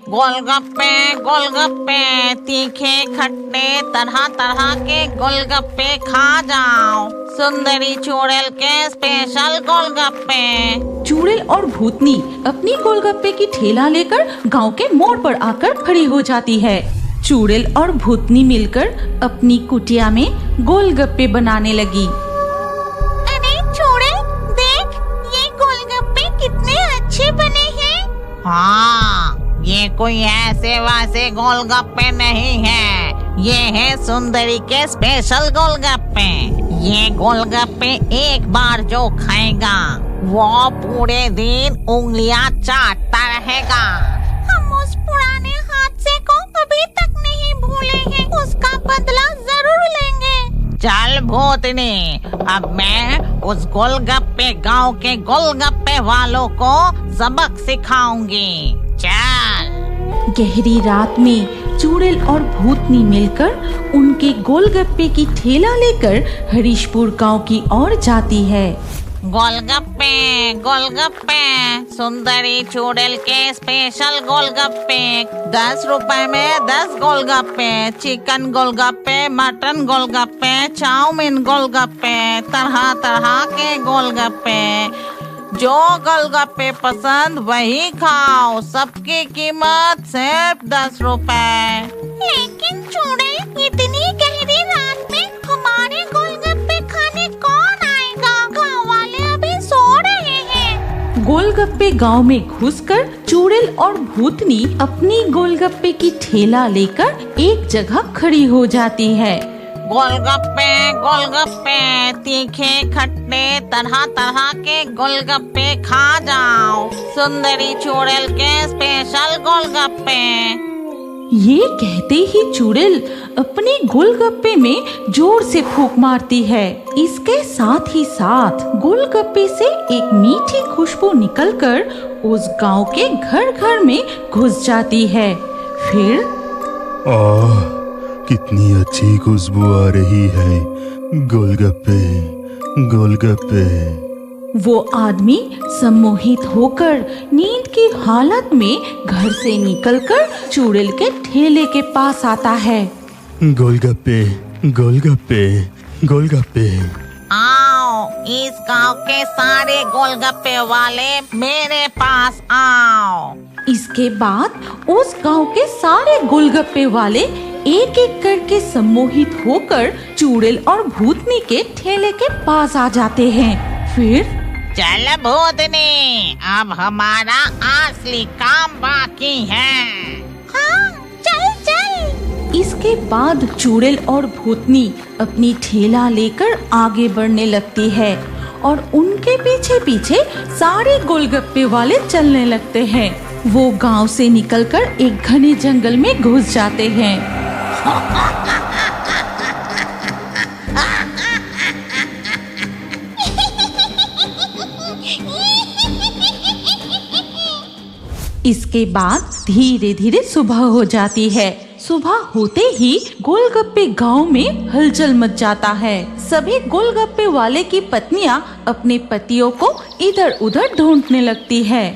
गोलगप्पे गोलगप्पे, तीखे खट्टे तरह तरह के गोलगप्पे खा जाओ। सुंदरी चुड़ैल के स्पेशल गोलगप्पे। चुड़ैल और भूतनी अपनी गोलगप्पे की ठेला लेकर गांव के मोड़ पर आकर खड़ी हो जाती है। चुड़ैल और भूतनी मिलकर अपनी कुटिया में गोलगप्पे बनाने लगी। अरे चुड़ैल देख, ये गोलगप्पे कितने अच्छे बने हैं। हाँ, ये कोई ऐसे वैसे गोलगप्पे नहीं है, ये है सुंदरी के स्पेशल गोलगप्पे। ये गोलगप्पे एक बार जो खाएगा वो पूरे दिन उंगलियां चाटता रहेगा। हम उस पुराने हादसे को अभी तक नहीं भूले हैं, उसका बदला जरूर लेंगे। चल भूतनी, अब मैं उस गोलगप्पे गांव के गोलगप्पे वालों को सबक सिखाऊंगी। चल। गहरी रात में चुड़ैल और भूतनी मिलकर उनके गोलगप्पे की ठेला लेकर हरीशपुर गांव की ओर जाती है। गोलगप्पे गोलगप्पे, सुंदरी चुड़ैल के स्पेशल गोलगप्पे। 10 रुपए में 10 गोलगप्पे, चिकन गोलगप्पे, मटन गोलगप्पे, चाउमीन गोलगप्पे, तरह तरह के गोलगप्पे। जो गोलगप्पे पसंद वही खाओ, सबकी कीमत सिर्फ 10 रुपए। लेकिन चुड़ैल, इतनी गहरी रात में हमारे गोलगप्पे खाने कौन आएगा? गाँव वाले अभी सो रहे हैं। गोलगप्पे गांव में घुसकर चुड़ैल और भूतनी अपनी गोलगप्पे की ठेला लेकर एक जगह खड़ी हो जाती है। गोलगप्पे गोलगप्पे, तीखे खट्टे तरह तरह के गोलगप्पे खा जाओ। सुंदरी चुड़ैल के स्पेशल गोलगप्पे। ये कहते ही चुड़ैल अपने गोलगप्पे में जोर से फूंक मारती है। इसके साथ ही साथ गोलगप्पे से एक मीठी खुशबू निकलकर उस गांव के घर घर में घुस जाती है। फिर कितनी अच्छी खुशबू आ रही है। गोलगप्पे गोलगप्पे। वो आदमी सम्मोहित होकर नींद की हालत में घर से निकलकर चुड़ैल के ठेले के पास आता है। गोलगप्पे गोलगप्पे गोलगप्पे। आओ, इस गांव के सारे गोलगप्पे वाले मेरे पास आओ। इसके बाद उस गांव के सारे गोलगप्पे वाले एक एक करके सम्मोहित होकर चुड़ैल और भूतनी के ठेले के पास आ जाते हैं। फिर चल भूतनी, अब हमारा असली काम बाकी है। हाँ, चल चल। इसके बाद चुड़ैल और भूतनी अपनी ठेला लेकर आगे बढ़ने लगती है और उनके पीछे पीछे सारे गोलगप्पे वाले चलने लगते हैं। वो गांव से निकलकर एक घने जंगल में घुस जाते हैं। इसके बाद धीरे धीरे सुबह हो जाती है। सुबह होते ही गोलगप्पे गांव में हलचल मच जाता है। सभी गोलगप्पे वाले की पत्नियां अपने पतियों को इधर उधर ढूंढने लगती है।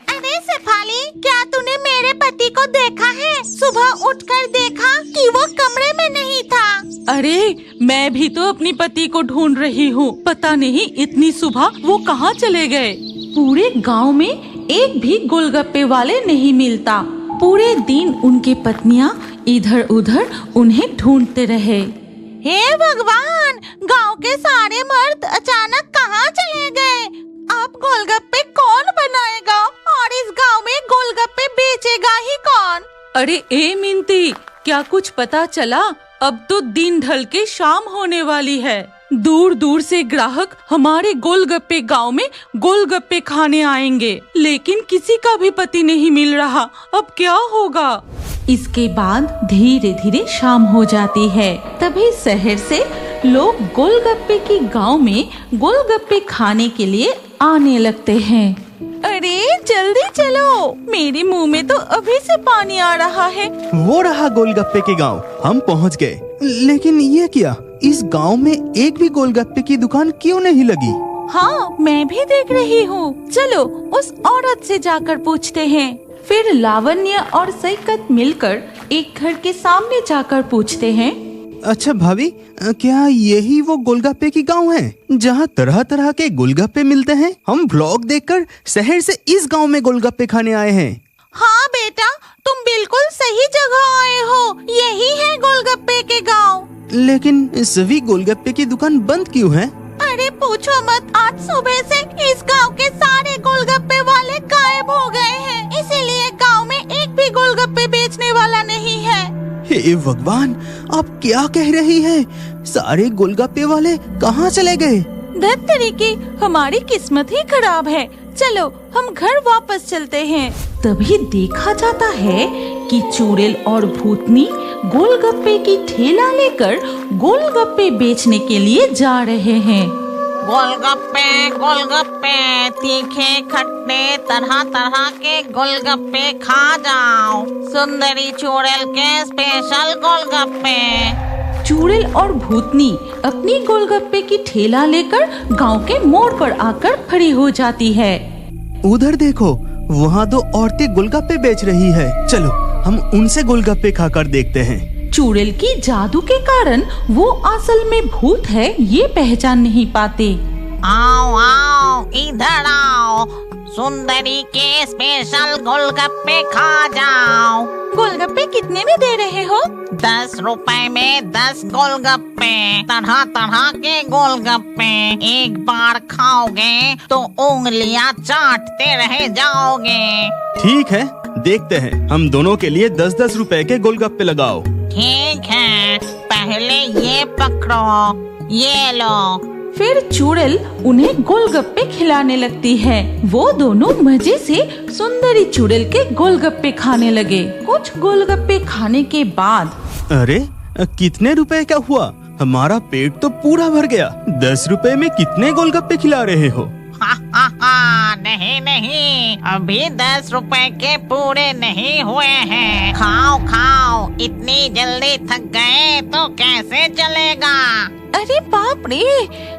अरे शेफाली, क्या तूने मेरे पति को देखा है? सुबह उठकर देखा कि वो कमरे में नहीं था। अरे, मैं भी तो अपनी पति को ढूंढ रही हूँ। पता नहीं इतनी सुबह वो कहाँ चले गए। पूरे गांव में एक भी गोलगप्पे वाले नहीं मिलता। पूरे दिन उनके पत्नियां इधर उधर उन्हें ढूंढते रहे। हे भगवान, गांव के सारे मर्द अचानक कहाँ चले गए? अब गोलगप्पे कौन बनाएगा और इस गांव में गोलगप्पे बेचेगा ही कौन? अरे ए मिनती, क्या कुछ पता चला? अब तो दिन ढल के शाम होने वाली है। दूर दूर से ग्राहक हमारे गोलगप्पे गांव में गोलगप्पे खाने आएंगे, लेकिन किसी का भी पति नहीं मिल रहा। अब क्या होगा? इसके बाद धीरे धीरे शाम हो जाती है। तभी शहर से लोग गोलगप्पे की गांव में गोलगप्पे खाने के लिए आने लगते हैं। अरे जल्दी चलो, मेरे मुंह में तो अभी से पानी आ रहा है। वो रहा गोलगप्पे के गांव, हम पहुंच गए। लेकिन ये क्या, इस गांव में एक भी गोलगप्पे की दुकान क्यों नहीं लगी? हाँ, मैं भी देख रही हूँ। चलो उस औरत से जाकर पूछते हैं। फिर लावण्य और सैकत मिलकर एक घर के सामने जाकर पूछते हैं, अच्छा भाभी, क्या यही वो गोलगप्पे की गांव है जहां तरह तरह के गोलगप्पे मिलते हैं? हम ब्लॉग देखकर शहर से इस गांव में गोलगप्पे खाने आए हैं। हाँ बेटा, तुम बिल्कुल सही जगह आए हो। यही है गोलगप्पे के गांव। लेकिन सभी गोलगप्पे की दुकान बंद क्यों है? अरे पूछो मत, आज सुबह से इस गांव के सारे गोलगप्पे वाले गायब हो गए हैं। इसीलिए गांव में एक भी गोलगप्पे बेचने वाला नहीं है। हे भगवान, आप क्या कह रही है? सारे गोलगप्पे वाले कहाँ चले गए? धत्तरी की, हमारी किस्मत ही खराब है। चलो हम घर वापस चलते हैं। तभी देखा जाता है कि चुड़ैल और भूतनी गोलगप्पे की ठेला लेकर गोलगप्पे बेचने के लिए जा रहे हैं। गोलगप्पे गोलगप्पे, तीखे खट्टे तरह तरह के गोलगप्पे खा जाओ। सुंदरी चुड़ैल के स्पेशल गोलगप्पे। चुड़ैल और भूतनी अपनी गोलगप्पे की ठेला लेकर गांव के मोड़ पर आकर खड़ी हो जाती है। उधर देखो, वहाँ दो औरतें गोलगप्पे बेच रही है। चलो हम उनसे गोलगप्पे खाकर देखते हैं। चुड़ैल की जादू के कारण वो असल में भूत है ये पहचान नहीं पाते। आओ आओ, इधर आओ। सुंदरी के स्पेशल गोलगप्पे खा जाओ। गोलगप्पे कितने में दे रहे हो? 10 रुपए में 10 गोलगप्पे, तरह तरह के गोलगप्पे। एक बार खाओगे तो उंगलियां चाटते रह जाओगे। ठीक है, देखते हैं। हम दोनों के लिए 10-10 रुपए के गोलगप्पे लगाओ। ठीक है, पहले ये पकड़ो, ये लो। फिर चुड़ैल उन्हें गोलगप्पे खिलाने लगती है। वो दोनों मजे से सुंदरी चुड़ैल के गोलगप्पे खाने लगे। कुछ गोलगप्पे खाने के बाद, अरे कितने रुपए का हुआ? हमारा पेट तो पूरा भर गया। 10 रुपए में कितने गोलगप्पे खिला रहे हो? नहीं नहीं, अभी 10 रुपए के पूरे नहीं हुए हैं। खाओ खाओ, इतनी जल्दी थक गए तो कैसे चलेगा? अरे बाप रे,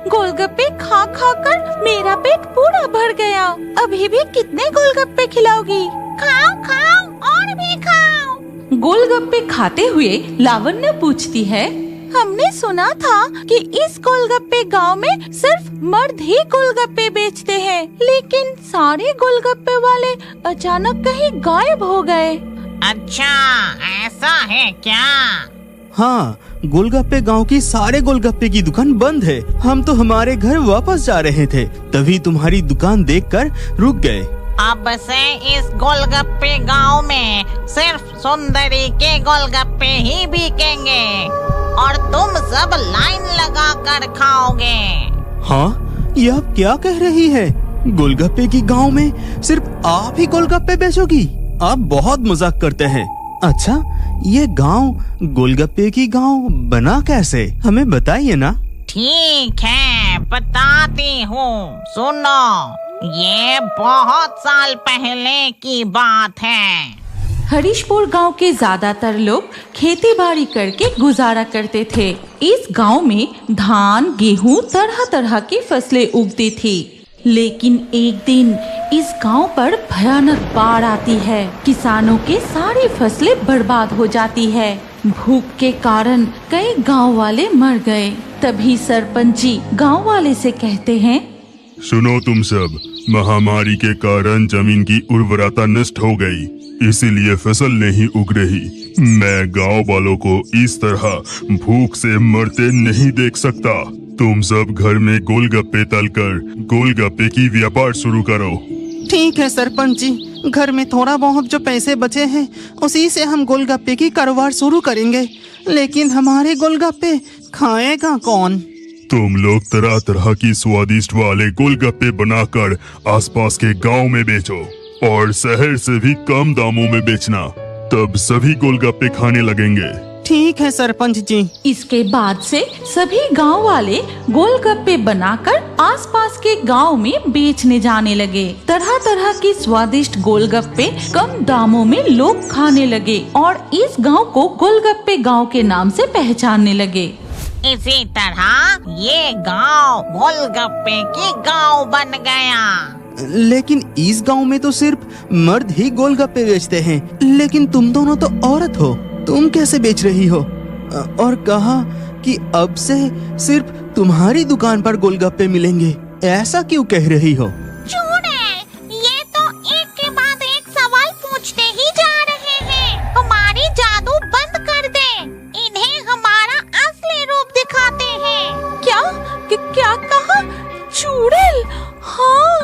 गोलगप्पे खा खा कर मेरा पेट पूरा भर गया। अभी भी कितने गोलगप्पे खिलाओगी? खाओ खाओ और भी खाओ। गोलगप्पे खाते हुए लावण्य पूछती है, हमने सुना था कि इस गोलगप्पे गांव में सिर्फ मर्द ही गोलगप्पे बेचते हैं, लेकिन सारे गोलगप्पे वाले अचानक कहीं गायब हो गए। अच्छा, ऐसा है क्या? हाँ, गोलगप्पे गांव की सारे गोलगप्पे की दुकान बंद है। हम तो हमारे घर वापस जा रहे थे, तभी तुम्हारी दुकान देखकर रुक गए। अब से इस गोलगप्पे गांव में सिर्फ सुंदरी के गोलगप्पे ही बिकेंगे और तुम सब लाइन लगा कर खाओगे। हाँ, ये आप क्या कह रही है? गोलगप्पे की गांव में सिर्फ आप ही गोलगप्पे बेचोगी? आप बहुत मजाक करते हैं। अच्छा, ये गांव गोलगप्पे की गांव बना कैसे? हमें बताइए ना। ठीक है, बताती हूँ। सुनो, ये बहुत साल पहले की बात है। हरीशपुर गांव के ज्यादातर लोग खेती बाड़ी करके गुजारा करते थे। इस गांव में धान, गेहूं, तरह तरह की फसलें उगती थी। लेकिन एक दिन इस गांव पर भयानक बाढ़ आती है। किसानों के सारी फसलें बर्बाद हो जाती है। भूख के कारण कई गांव वाले मर गए। तभी सरपंच जी गांव वाले से कहते हैं, सुनो तुम सब, महामारी के कारण जमीन की उर्वरता नष्ट हो गई, इसीलिए फसल नहीं उग रही। मैं गांव वालों को इस तरह भूख से मरते नहीं देख सकता। तुम सब घर में गोलगप्पे तलकर गोलगप्पे की व्यापार शुरू करो। ठीक है सरपंच जी, घर में थोड़ा बहुत जो पैसे बचे हैं उसी से हम गोलगप्पे की कारोबार शुरू करेंगे। लेकिन हमारे गोलगप्पे खाएगा कौन? तुम लोग तरह तरह की स्वादिष्ट वाले गोलगप्पे बनाकर आसपास के गांव में बेचो और शहर से भी कम दामों में बेचना, तब सभी गोलगप्पे खाने लगेंगे। ठीक है सरपंच जी। इसके बाद से सभी गांव वाले गोलगप्पे बनाकर आसपास के गांव में बेचने जाने लगे। तरह तरह की स्वादिष्ट गोलगप्पे कम दामों में लोग खाने लगे और इस गांव को गोलगप्पे गांव के नाम से पहचानने लगे। इसी तरह ये गांव गोलगप्पे की गांव बन गया। लेकिन इस गांव में तो सिर्फ मर्द ही गोलगप्पे बेचते हैं। लेकिन तुम दोनों तो औरत हो, तुम कैसे बेच रही हो? और कहा कि अब से सिर्फ तुम्हारी दुकान पर गोलगप्पे मिलेंगे, ऐसा क्यों कह रही हो? चुड़ैल, ये तो एक के बाद एक सवाल पूछते ही जा रहे हैं। हमारी जादू बंद कर दे, इन्हें हमारा असली रूप दिखाते हैं। क्या कहा? चुड़ैल? हाँ,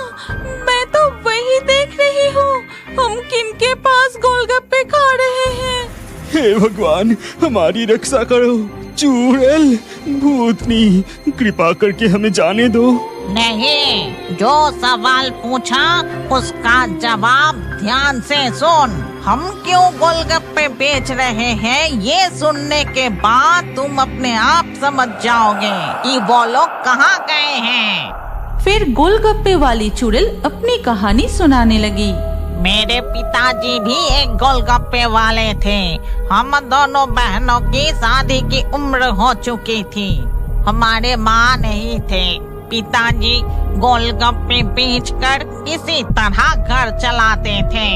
मैं तो वही देख रही हूँ। हम किनके पास गोलगप्पे खा रहे हैं? हे भगवान, हमारी रक्षा करो। चुड़ैल, भूतनी, कृपा करके हमें जाने दो। नहीं, जो सवाल पूछा उसका जवाब ध्यान से सुन। हम क्यों गोलगप्पे बेच रहे हैं, ये सुनने के बाद तुम अपने आप समझ जाओगे कि वो लोग कहाँ गए हैं। फिर गोलगप्पे वाली चुड़ैल अपनी कहानी सुनाने लगी। मेरे पिताजी भी एक गोलगप्पे वाले थे। हम दोनों बहनों की शादी की उम्र हो चुकी थी। हमारे माँ नहीं थे। पिताजी गोलगप्पे बेचकर किसी तरह घर चलाते थे।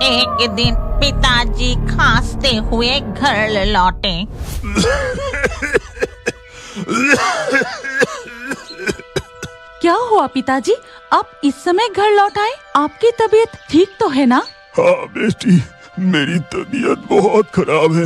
एक दिन पिताजी खांसते हुए घर लौटे। क्या हुआ पिताजी, आप इस समय घर लौट आए? आपकी तबीयत ठीक तो है ना? हाँ बेटी, मेरी तबीयत बहुत खराब है।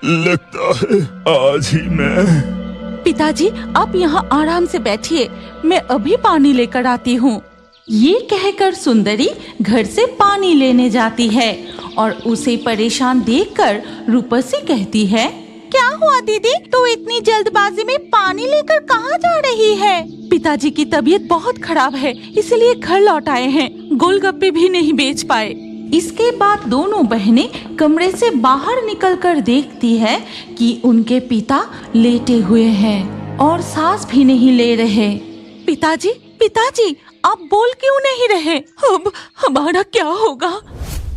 लगता है आज ही मैं। पिताजी, आप यहाँ आराम से बैठिए, मैं अभी पानी लेकर आती हूँ। ये कहकर सुंदरी घर से पानी लेने जाती है और उसे परेशान देखकर रूपसी कहती है, क्या हुआ दीदी, तू इतनी जल्दबाजी में पानी लेकर कहाँ जा रही है? पिताजी की तबीयत बहुत खराब है, इसलिए घर लौट आए हैं। गोलगप्पे भी नहीं बेच पाए। इसके बाद दोनों बहनें कमरे से बाहर निकलकर देखती है कि उनके पिता लेटे हुए हैं और सांस भी नहीं ले रहे। पिताजी, पिताजी, आप बोल क्यों नहीं रहे? अब हमारा क्या होगा?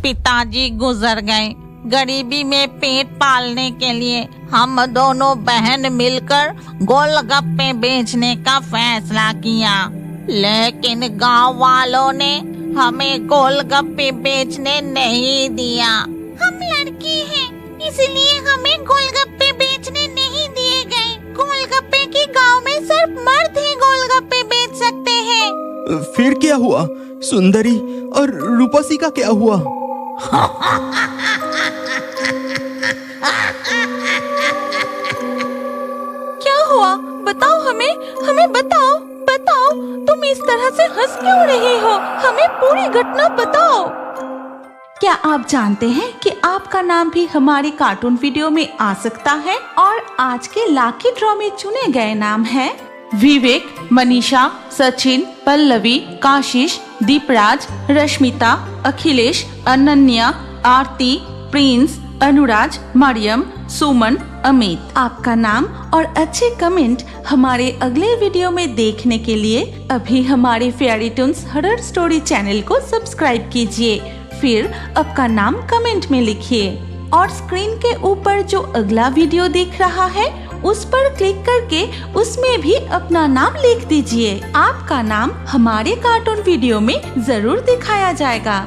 पिताजी गुजर गए। गरीबी में पेट पालने के लिए हम दोनों बहन मिलकर गोलगप्पे बेचने का फैसला किया, लेकिन गांव वालों ने हमें गोलगप्पे बेचने नहीं दिया। हम लड़की हैं, इसलिए हमें गोलगप्पे बेचने नहीं दिए गए। गोलगप्पे की गांव में सिर्फ मर्द ही गोलगप्पे बेच सकते हैं। फिर क्या हुआ? सुंदरी और रूपसी का क्या हुआ? क्या हुआ? बताओ हमें बताओ। तुम इस तरह से हंस क्यों रही हो? हमें पूरी घटना बताओ। क्या आप जानते हैं कि आपका नाम भी हमारी कार्टून वीडियो में आ सकता है? और आज के लाकी ड्रॉ में चुने गए नाम हैं विवेक, मनीषा, सचिन, पल्लवी, काशिश, दीपराज, रश्मिता, अखिलेश, अनन्या, आरती, प्रिंस, अनुराज, मरियम, सुमन, अमित। आपका नाम और अच्छे कमेंट हमारे अगले वीडियो में देखने के लिए अभी हमारे fairy tunes horror story channel को सब्सक्राइब कीजिए। फिर आपका नाम कमेंट में लिखिए और स्क्रीन के ऊपर जो अगला वीडियो दिख रहा है उस पर क्लिक करके उसमें भी अपना नाम लिख दीजिए। आपका नाम हमारे कार्टून वीडियो में जरूर दिखाया जाएगा।